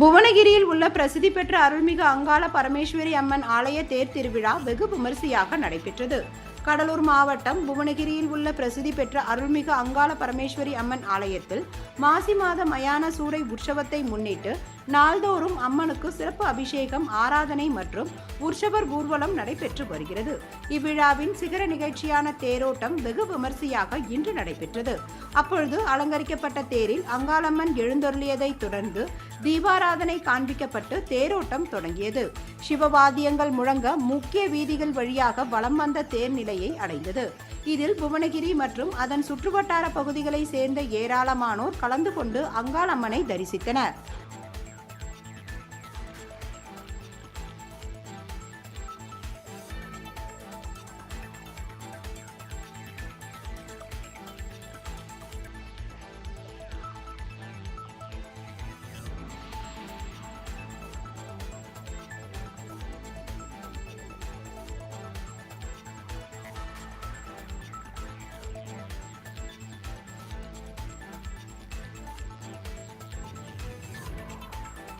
புவனகிரியில் உள்ள பிரசித்தி பெற்ற அருள்மிகு அங்காள பரமேஸ்வரி அம்மன் ஆலய தேர் திருவிழா வெகு விமரிசையாக நடைபெற்றது. கடலூர் மாவட்டம் புவனகிரியில் உள்ள பிரசித்தி பெற்ற அருள்மிகு அங்காள பரமேஸ்வரி அம்மன் ஆலயத்தில் மாசி மாத மயான சூறை உற்சவத்தை முன்னிட்டு நாள்தோறும் அம்மனுக்கு சிறப்பு அபிஷேகம், ஆராதனை மற்றும் உற்சவர் ஊர்வலம் நடைபெற்று வருகிறது. இவ்விழாவின் சிகர நிகழ்ச்சியான தேரோட்டம் வெகு விமரிசையாக இன்று நடைபெற்றது. அப்பொழுது அலங்கரிக்கப்பட்ட தேரில் அங்காளம்மன் எழுந்தருளியதை தொடர்ந்து தீபாராதனை காண்பிக்கப்பட்டு தேரோட்டம் தொடங்கியது. சிவவாத்தியங்கள் முழங்க முக்கிய வீதிகள் வழியாக வலம் வந்த தேர் நிலையை அடைந்தது. இதில் புவனகிரி மற்றும் அதன் சுற்றுவட்டார பகுதிகளை சேர்ந்த ஏராளமானோர் கலந்து கொண்டு அங்காளம்மனை தரிசித்தனர்.